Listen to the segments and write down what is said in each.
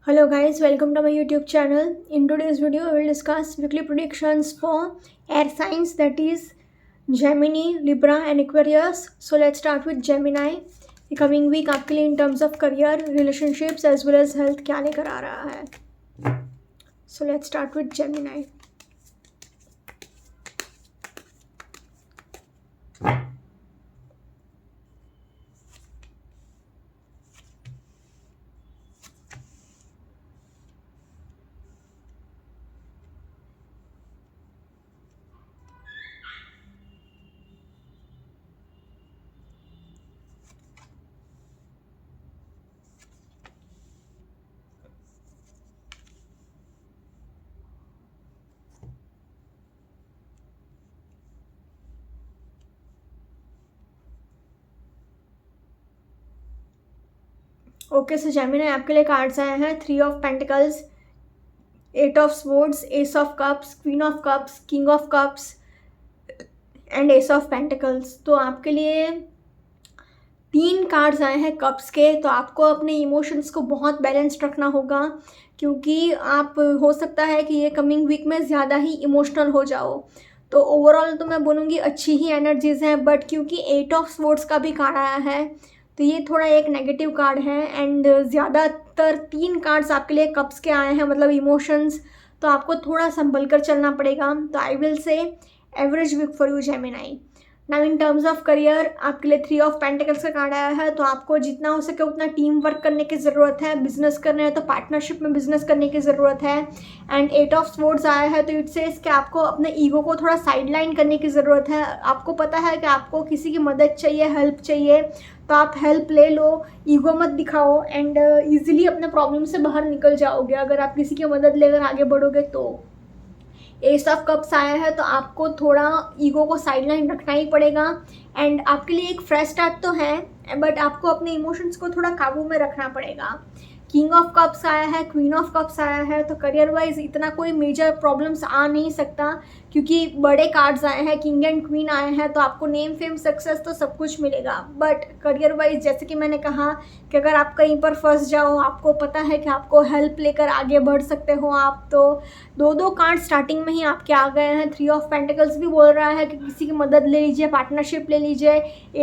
Hello guys, welcome to my YouTube channel. In today's video, I will discuss weekly predictions for air signs, that is Gemini, Libra and Aquarius. So let's start with Gemini. The coming week आपके लिए in terms of career, relationships as well as health क्या लेकर आ रहा है. So let's start with Gemini. Okay so Gemini आपके लिए cards आए हैं 3 of Pentacles, 8 of Swords, Ace of Cups, Queen of Cups, King of Cups and Ace of Pentacles. तो आपके लिए 3 कार्ड्स आए हैं कप्स के. तो आपको अपने इमोशंस को बहुत बैलेंस्ड रखना होगा, क्योंकि आप हो सकता है कि ये कमिंग वीक में ज़्यादा ही इमोशनल हो जाओ. तो ओवरऑल तो मैं बोलूँगी अच्छी ही एनर्जीज़ हैं, बट क्योंकि 8 of Swords का भी कार्ड आया है तो ये थोड़ा एक नेगेटिव कार्ड है. एंड ज़्यादातर 3 कार्ड्स आपके लिए कप्स के आए हैं, मतलब इमोशंस. तो आपको थोड़ा संभल कर चलना पड़ेगा. तो I will say average week for you Gemini. Now in terms of career आपके लिए 3 of Pentacles का कार्ड आया है. तो आपको जितना हो सके उतना टीम वर्क करने की ज़रूरत है. बिजनेस करना है तो पार्टनरशिप में बिजनेस करने की ज़रूरत है. एंड 8 of Swords आया है तो इट सेज कि आपको अपने ईगो को थोड़ा साइडलाइन करने की ज़रूरत है. आपको पता है कि आपको किसी की मदद चाहिए, हेल्प चाहिए, तो आप हेल्प ले लो, ईगो मत दिखाओ एंड ईजिली अपने प्रॉब्लम से बाहर निकल जाओगे अगर आप किसी की मदद लेकर आगे बढ़ोगे. तो एस ऑफ कप्स आया है तो आपको थोड़ा ईगो को साइडलाइन रखना ही पड़ेगा. एंड आपके लिए एक फ्रेश स्टार्ट तो है, बट आपको अपने इमोशंस को थोड़ा काबू में रखना पड़ेगा. किंग ऑफ कप्स आया है, क्वीन ऑफ कप्स आया है. तो करियर वाइज इतना कोई मेजर प्रॉब्लम्स आ नहीं सकता, क्योंकि बड़े कार्ड्स आए हैं, किंग एंड क्वीन आए हैं. तो आपको नेम फेम सक्सेस तो सब कुछ मिलेगा. बट करियर वाइज जैसे कि मैंने कहा कि अगर आप कहीं पर फंस जाओ, आपको पता है कि आपको हेल्प लेकर आगे बढ़ सकते हो आप, तो दो कार्ड स्टार्टिंग में ही आपके आ गए हैं. 3 of Pentacles भी बोल रहा है कि किसी की मदद ले लीजिए, पार्टनरशिप ले लीजिए.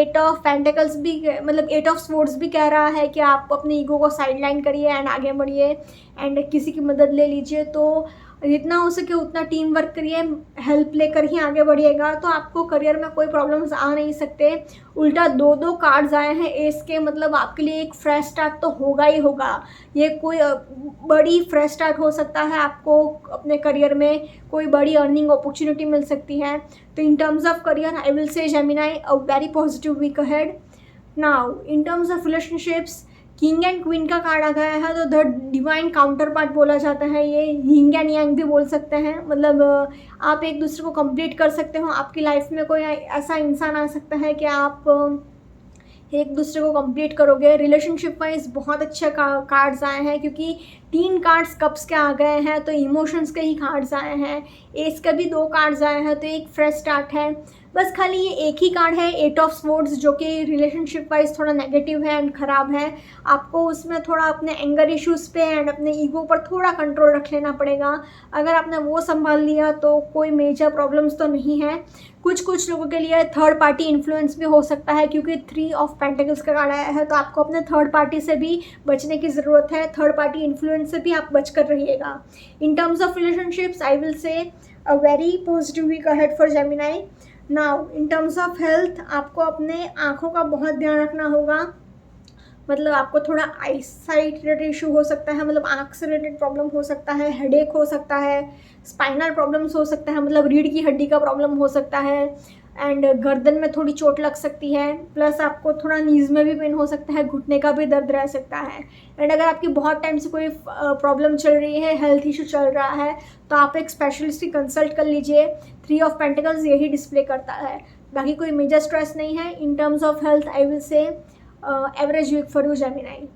8 of Pentacles भी, मतलब 8 of Swords भी कह रहा है कि आप अपने ईगो को साइडलाइन करिए एंड आगे बढ़िए एंड किसी की मदद ले लीजिए. तो जितना हो सके उतना टीम वर्क करिए, हेल्प लेकर ही आगे बढ़िएगा. तो आपको करियर में कोई प्रॉब्लम्स आ नहीं सकते. उल्टा दो कार्ड्स आए हैं एस के, मतलब आपके लिए एक फ्रेश स्टार्ट तो होगा ही होगा. ये कोई बड़ी फ्रेश स्टार्ट हो सकता है. आपको अपने करियर में कोई बड़ी अर्निंग अपॉर्चुनिटी मिल सकती है. तो in terms of career I will say Gemini a very positive week ahead. Now in terms of relationships king and queen का कार्ड आ गया है तो द डिवाइन काउंटर पार्ट बोला जाता है. ये यिंग एंड यांग भी बोल सकते हैं. मतलब आप एक दूसरे को कंप्लीट कर सकते हो. आपकी लाइफ में कोई ऐसा इंसान आ सकता है कि आप एक दूसरे को कंप्लीट करोगे. रिलेशनशिप वाइज बहुत अच्छे कार्ड्स आए हैं, क्योंकि 3 कार्ड्स कप्स के आ गए हैं तो इमोशंस के ही कार्ड्स आए हैं. एस के भी 2 कार्ड्स आए हैं तो एक फ्रेश स्टार्ट है. बस खाली ये एक ही कार्ड है 8 of Swords, जो कि रिलेशनशिप वाइज थोड़ा नेगेटिव है एंड ख़राब है. आपको उसमें थोड़ा अपने एंगर इश्यूज़ पे एंड अपने ईगो पर थोड़ा कंट्रोल रख लेना पड़ेगा. अगर आपने वो संभाल लिया तो कोई मेजर प्रॉब्लम्स तो नहीं है. कुछ लोगों के लिए थर्ड पार्टी इन्फ्लुएंस भी हो सकता है, क्योंकि 3 of Pentacles का कार्ड आया है. तो आपको अपने थर्ड पार्टी से भी बचने की ज़रूरत है. थर्ड पार्टी इन्फ्लुएंस से भी आप बच कर रहिएगा. In terms of relationships I will say a very positive week ahead for Gemini. Now in terms of health आपको अपने आँखों का बहुत ध्यान रखना होगा. मतलब आपको थोड़ा आई साइट रिलेटेड इशू हो सकता है, मतलब आँख से रिलेटेड प्रॉब्लम हो सकता है, हेडेक हो सकता है, स्पाइनल प्रॉब्लम्स हो सकता है, मतलब रीढ़ की हड्डी का प्रॉब्लम हो सकता है एंड गर्दन में थोड़ी चोट लग सकती है. प्लस आपको थोड़ा नीज में भी पेन हो सकता है, घुटने का भी दर्द रह सकता है. एंड अगर आपकी बहुत टाइम से कोई प्रॉब्लम चल रही है, हेल्थ इशू चल रहा है, तो आप एक स्पेशलिस्ट की कंसल्ट कर लीजिए. 3 of Pentacles यही डिस्प्ले करता है. बाकी कोई मेजर स्ट्रेस नहीं है. In terms of health I will say average week for you Gemini.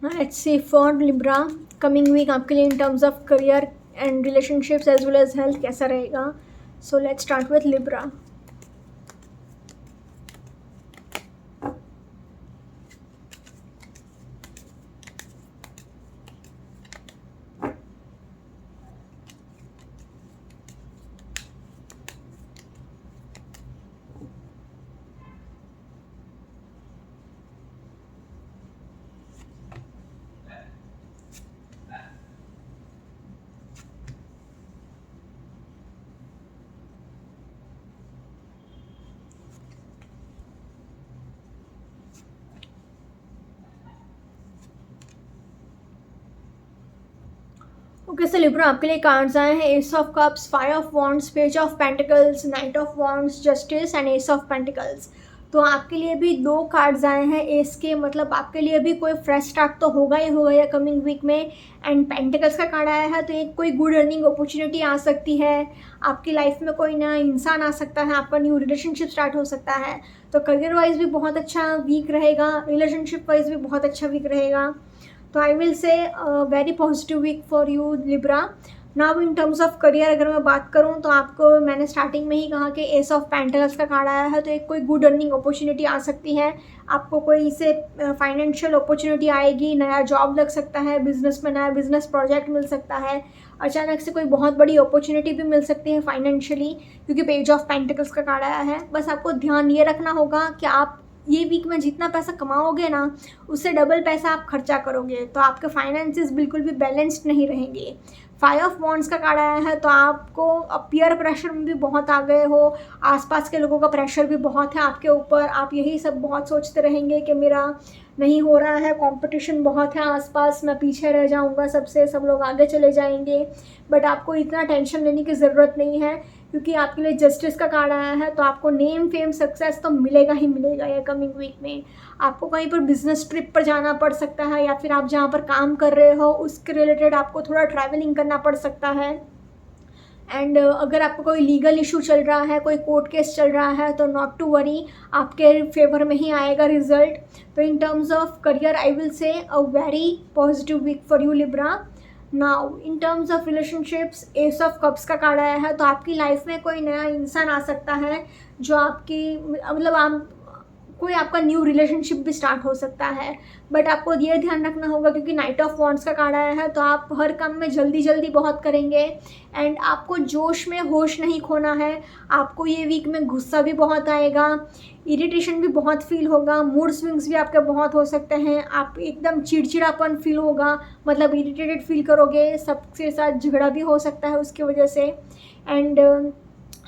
Let's see for Libra coming week आपके लिए in terms of career and relationships as well as health कैसा रहेगा. So let's start with Libra. Okay so Libra आपके लिए cards आए हैं ace of cups, five of wands, page of pentacles, knight of wands, justice and ace of pentacles. तो आपके लिए भी दो कार्ड्स आए हैं एस के, मतलब आपके लिए भी कोई फ्रेश स्टार्ट तो होगा ही होगा या कमिंग वीक में. एंड पेंटिकल्स का कार्ड आया है तो एक कोई गुड अर्निंग अपॉर्चुनिटी आ सकती है आपकी लाइफ में, कोई नया इंसान आ सकता है, आपका न्यू रिलेशनशिप स्टार्ट हो सकता है. तो करियर वाइज भी बहुत अच्छा वीक रहेगा, रिलेशनशिप वाइज भी बहुत अच्छा वीक रहेगा. तो I will say very positive week for you Libra. Now in terms of career अगर मैं बात करूं तो आपको मैंने स्टार्टिंग में ही कहा कि एस ऑफ पेंटिकल्स का कार्ड आया है तो एक कोई गुड अर्निंग अपॉर्चुनिटी आ सकती है. आपको कोई से फाइनेंशियल अपॉर्चुनिटी आएगी, नया जॉब लग सकता है, बिजनेस में नया बिजनेस प्रोजेक्ट मिल सकता है, अचानक से कोई बहुत बड़ी अपॉर्चुनिटी भी मिल सकती है फाइनेंशियली, क्योंकि पेज ऑफ पेंटिकल्स का कार्ड आया है. बस आपको ध्यान ये रखना होगा कि आप ये वीक में जितना पैसा कमाओगे ना उससे डबल पैसा आप खर्चा करोगे, तो आपके फाइनेंसेस बिल्कुल भी बैलेंस्ड नहीं रहेंगे. फाइव ऑफ वॉन्ड्स का कार्ड आया है तो आपको पीयर प्रेशर में भी बहुत आ गए हो, आसपास के लोगों का प्रेशर भी बहुत है आपके ऊपर. आप यही सब बहुत सोचते रहेंगे कि मेरा नहीं हो रहा है, कंपटीशन बहुत है आसपास, मैं पीछे रह जाऊंगा सबसे, सब लोग आगे चले जाएंगे. बट आपको इतना टेंशन लेने की ज़रूरत नहीं है क्योंकि आपके लिए जस्टिस का कार्ड आया है. तो आपको नेम फेम सक्सेस तो मिलेगा ही मिलेगा ये कमिंग वीक में. आपको कहीं पर बिजनेस ट्रिप पर जाना पड़ सकता है या फिर आप जहाँ पर काम कर रहे हो उसके रिलेटेड आपको थोड़ा ट्रैवलिंग करना पड़ सकता है. एंड अगर आपको कोई लीगल इशू चल रहा है, कोई कोर्ट केस चल रहा है तो नॉट टू वरी, आपके फेवर में ही आएगा रिजल्ट. तो in terms of career I will say a very positive week for you Libra. Now in terms of relationships ace of cups का कार्ड आया है तो आपकी लाइफ में कोई नया इंसान आ सकता है जो आपकी मतलब आप कोई आपका न्यू रिलेशनशिप भी स्टार्ट हो सकता है. बट आपको ये ध्यान रखना होगा क्योंकि नाइट ऑफ वॉन्ड्स का कार्ड आया है तो आप हर काम में जल्दी जल्दी बहुत करेंगे एंड आपको जोश में होश नहीं खोना है. आपको ये वीक में गुस्सा भी बहुत आएगा, इरिटेशन भी बहुत फील होगा, मूड स्विंग्स भी आपके बहुत हो सकते हैं, आप एकदम चिड़चिड़ापन फील होगा, मतलब इरिटेटेड फील करोगे, सबके साथ झगड़ा भी हो सकता है उसकी वजह से. एंड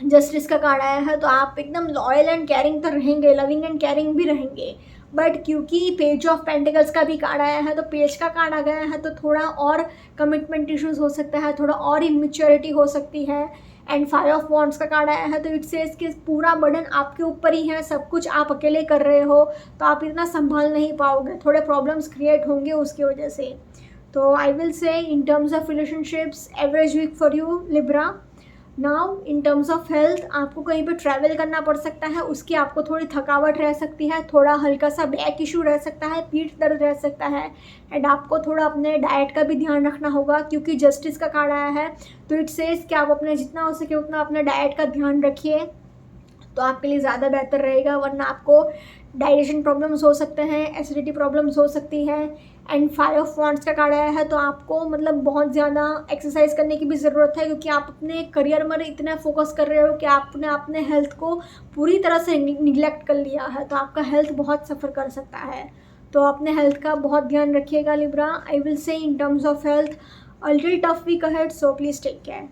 जस्टिस का कार्ड आया है तो आप एकदम लॉयल एंड केयरिंग तो रहेंगे, लविंग एंड केयरिंग भी रहेंगे. बट क्योंकि पेज ऑफ पेंटिकल्स का भी कार्ड आया है तो पेज का कार्ड आ गया है तो थोड़ा और कमिटमेंट इश्यूज हो सकता है, थोड़ा और इमेच्योरिटी हो सकती है. एंड फाइव ऑफ वॉन्ड्स का कार्ड आया है तो इट सेज कि पूरा बर्डन आपके ऊपर ही है, सब कुछ आप अकेले कर रहे हो तो आप इतना संभाल नहीं पाओगे, थोड़े प्रॉब्लम्स क्रिएट होंगे उसकी वजह से. तो I will say in terms of relationships average week for you Libra. Now in terms of health आपको कहीं पर ट्रैवल करना पड़ सकता है, उसकी आपको थोड़ी थकावट रह सकती है, थोड़ा हल्का सा बैक इशू रह सकता है, पीठ दर्द रह सकता है. एंड आपको थोड़ा अपने डाइट का भी ध्यान रखना होगा क्योंकि जस्टिस का कार्ड आया है तो इट सेज कि आप अपने जितना हो सके उतना अपने डाइट का ध्यान रखिए तो आपके लिए ज़्यादा बेहतर रहेगा, वरना आपको डाइजेशन प्रॉब्लम्स हो सकते हैं, एसिडिटी प्रॉब्लम्स हो सकती है. एंड फाइव ऑफ वॉन्ड्स का कार्ड आया है तो आपको मतलब बहुत ज़्यादा एक्सरसाइज करने की भी ज़रूरत है क्योंकि आप अपने करियर में इतना फोकस कर रहे हो कि आपने अपने हेल्थ को पूरी तरह से निगलेक्ट कर लिया है, तो आपका हेल्थ बहुत सफ़र कर सकता है. तो अपने हेल्थ का बहुत ध्यान रखिएगा Libra. I will say in terms of health a little tough week ahead, so please take care.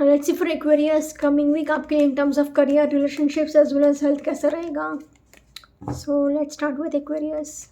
Let's see for Aquarius coming week आपके in terms of career, relationships as well as health कैसा रहेगा. So let's start with Aquarius.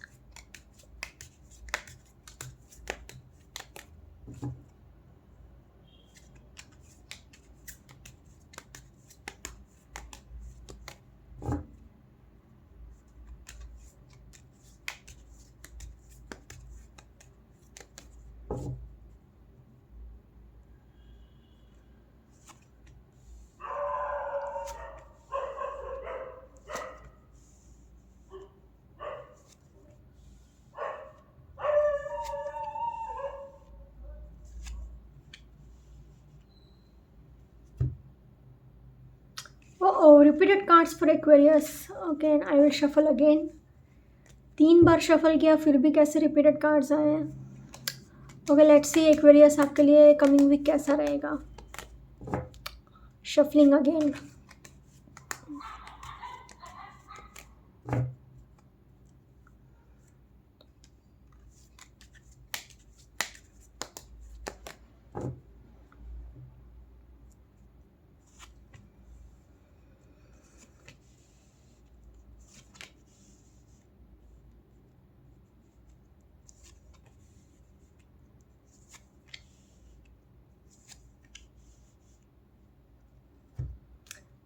Oh, repeated cards for Aquarius. Again, I will shuffle again. 3 bar shuffle किया फिर भी कैसे repeated cards आए हैं. Okay, let's see Aquarius आपके लिए कमिंग वीक कैसा रहेगा. Shuffling again.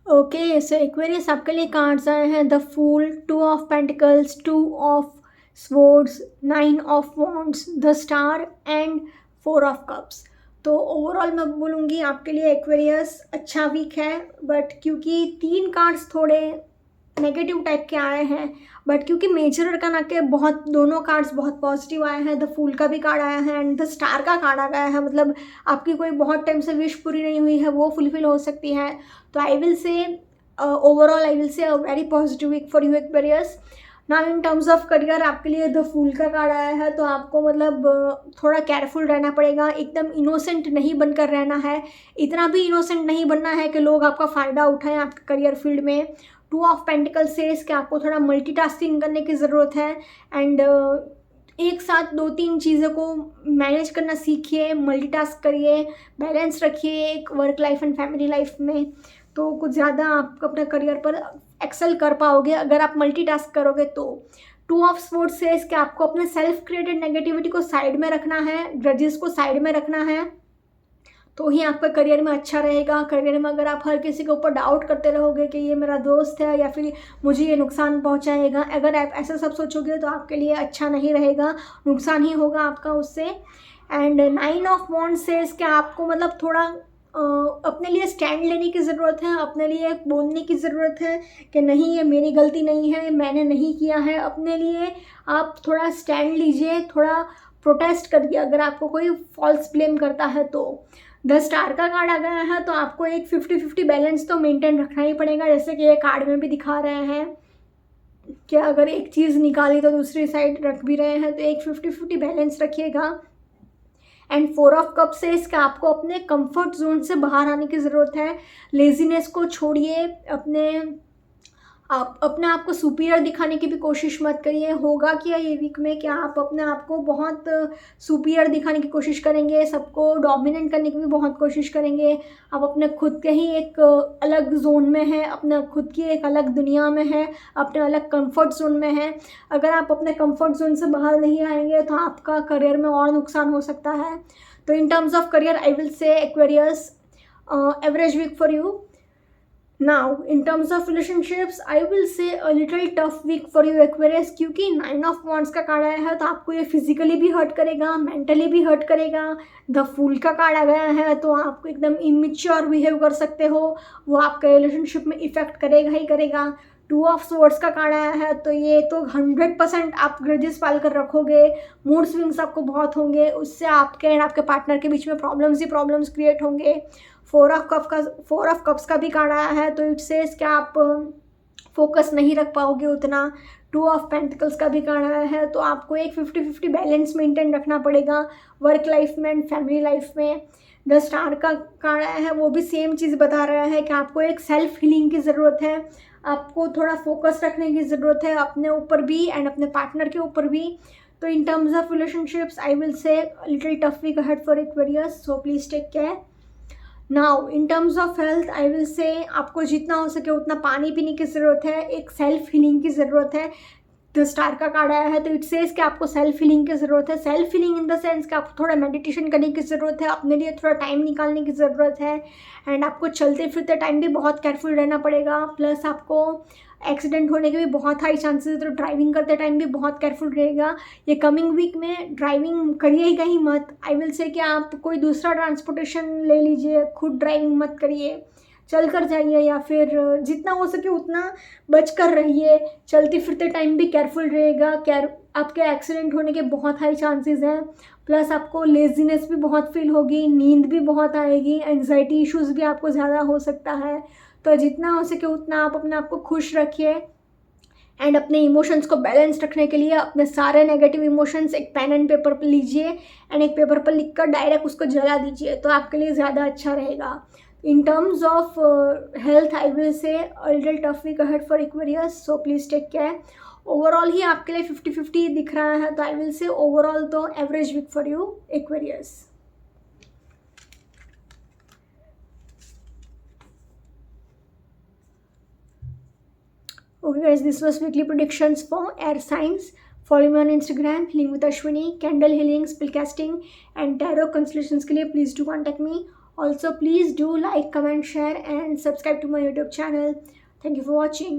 Okay, so Aquarius आपके लिए कार्ड्स आए हैं. The fool, 2 of pentacles, 2 of swords, 9 of wands, the star and 4 of cups. तो ओवरऑल मैं बोलूँगी आपके लिए एक्वेरियस अच्छा वीक है, बट क्योंकि 3 कार्ड्स थोड़े नेगेटिव टाइप के आए हैं, बट क्योंकि मेजर अरकान के बहुत दोनों कार्ड्स बहुत पॉजिटिव आए हैं. द फूल का भी कार्ड आया है एंड द स्टार का कार्ड आ गया है. मतलब आपकी कोई बहुत टाइम से विश पूरी नहीं हुई है वो फुलफिल हो सकती है. तो I will say overall I will say a very positive week for you Aquarius. Now in terms of career आपके लिए द फूल का कार्ड आया है, तो आपको मतलब थोड़ा केयरफुल रहना पड़ेगा. एकदम इनोसेंट नहीं बनकर रहना है. इतना भी इनोसेंट नहीं बनना है कि लोग आपका फ़ायदा उठाएं आपके करियर फील्ड में. 2 ऑफ पेंटिकल सेज कि आपको थोड़ा मल्टीटास्किंग करने की ज़रूरत है एंड एक साथ 2-3 चीज़ों को मैनेज करना सीखिए, मल्टीटास्क करिए, बैलेंस रखिए एक work life and family life में. तो कुछ ज़्यादा आप अपने करियर पर एक्सेल कर पाओगे अगर आप मल्टीटास्क करोगे. तो 2 ऑफ स्वॉर्ड्स सेज कि आपको अपने सेल्फ क्रिएटेड नेगेटिविटी को साइड में रखना है, ग्रजेस को साइड में रखना है, तो ही आपका करियर में अच्छा रहेगा. करियर में अगर आप हर किसी के ऊपर डाउट करते रहोगे कि ये मेरा दोस्त है या फिर मुझे ये नुकसान पहुंचाएगा, अगर आप ऐसा सब सोचोगे तो आपके लिए अच्छा नहीं रहेगा, नुकसान ही होगा आपका उससे. एंड 9 ऑफ वॉन्ड्स सेज कि आपको मतलब थोड़ा अपने लिए स्टैंड लेने की ज़रूरत है, अपने लिए बोलने की ज़रूरत है कि नहीं ये मेरी गलती नहीं है, मैंने नहीं किया है. अपने लिए आप थोड़ा स्टैंड लीजिए, थोड़ा प्रोटेस्ट करिए अगर आपको कोई फॉल्स ब्लेम करता है तो. द स्टार का कार्ड आ गया है, तो आपको एक 50-50 बैलेंस तो मेंटेन रखना ही पड़ेगा. जैसे कि ये कार्ड में भी दिखा रहे हैं कि अगर एक चीज़ निकाली तो दूसरी साइड रख भी रहे हैं, तो एक 50-50 बैलेंस रखिएगा. एंड 4 ऑफ कप से इसका आपको अपने कंफर्ट जोन से बाहर आने की ज़रूरत है. लेजीनेस को छोड़िए, आप अपने आप को सुपीरियर दिखाने की भी कोशिश मत करिए. होगा क्या ये वीक में कि आप अपने आप को बहुत सुपीरियर दिखाने की कोशिश करेंगे, सबको डोमिनेट करने की भी बहुत कोशिश करेंगे. आप अपने खुद के ही एक अलग जोन में हैं, अपने खुद की एक अलग दुनिया में हैं, अपने अलग कंफर्ट जोन में हैं. अगर आप अपने कंफर्ट जोन से बाहर नहीं आएंगे तो आपका करियर में और नुकसान हो सकता है. तो in terms of career I will say Aquarius average week for you. Now, in terms of relationships, I will say a little tough week for you Aquarius, क्योंकि 9 ऑफ वॉन्ड्स का कार्ड आया है, तो आपको ये फिजिकली भी hurt करेगा, mentally भी हर्ट करेगा. द फूल का कार्ड आ गया है, तो आप एकदम इमेच्योर बिहेव कर सकते हो, वो आपके रिलेशनशिप में इफेक्ट करेगा ही करेगा. 2 ऑफ स्वॉर्ड्स का कार्ड आया है, तो ये तो 100% आप ग्रजेस पाल कर रखोगे, मूड स्विंग्स आपको बहुत होंगे, उससे आपके एंड आपके पार्टनर के बीच में प्रॉब्लम्स ही प्रॉब्लम्स क्रिएट होंगे. 4 ऑफ कप्स का भी कार्ड आया है, तो इट सेज कि आप फोकस नहीं रख पाओगे उतना. 2 ऑफ पेंटिकल्स का भी कार्ड आया है, तो आपको एक 50-50 बैलेंस मेंटेन रखना पड़ेगा वर्क लाइफ में एंड फैमिली लाइफ में. द स्टार का कार्ड आया है, वो भी सेम चीज़ बता रहा है कि आपको एक सेल्फ हीलिंग की ज़रूरत है, आपको थोड़ा फोकस रखने की ज़रूरत है अपने ऊपर भी एंड अपने पार्टनर के ऊपर भी. तो in terms of relationships I will say little tough week ahead for Aquarius, so please take care. Now in terms of health I will say आपको जितना हो सके उतना पानी पीने की ज़रूरत है, एक सेल्फ हीलिंग की ज़रूरत है। द स्टार का कार्ड आया है तो इट सेज कि आपको सेल्फ हीलिंग की ज़रूरत है। Self healing in the sense कि आपको थोड़ा मेडिटेशन करने की ज़रूरत है, अपने लिए थोड़ा टाइम निकालने की ज़रूरत है। एंड आपको चलते फिरते टाइम भी बहुत केयरफुल रहना पड़ेगा। प्लस आपको एक्सीडेंट होने के भी बहुत हाई चांसेस है, तो ड्राइविंग करते टाइम भी बहुत केयरफुल रहेगा। ये कमिंग वीक में ड्राइविंग करिए ही कहीं मत। आई विल से कि आप कोई दूसरा ट्रांसपोर्टेशन ले लीजिए, खुद ड्राइविंग मत करिए, चल कर जाइए या फिर जितना हो सके उतना बच कर रहिए। चलते फिरते टाइम भी केयरफुल रहेगा। आपके एक्सीडेंट होने के बहुत हाई चांसेस हैं। प्लस आपको लेजीनेस भी बहुत फील होगी, नींद भी बहुत आएगी, एंजाइटी इश्यूज़ भी आपको ज़्यादा हो सकता है। तो जितना हो सके उतना आप अपने आप को खुश रखिए। एंड अपने इमोशंस को बैलेंस रखने के लिए अपने सारे नेगेटिव इमोशंस एक पेन एंड पेपर पर लीजिए एंड एक पेपर पर लिख कर डायरेक्ट उसको जला दीजिए, तो आपके लिए ज़्यादा अच्छा रहेगा। In terms of health, I will say a little tough week ahead for Aquarius, so please take care. Overall ही आपके लिए 50-50 दिख रहा है, तो आई विल से ओवरऑल तो average week for you Aquarius. Okay guys, this was weekly predictions for air signs. Follow me on Instagram, Healing with Ashwini, candle healing, spellcasting and tarot consultations के लिए please do contact me. Also, please do like, comment, share and subscribe to my YouTube channel. Thank you for watching.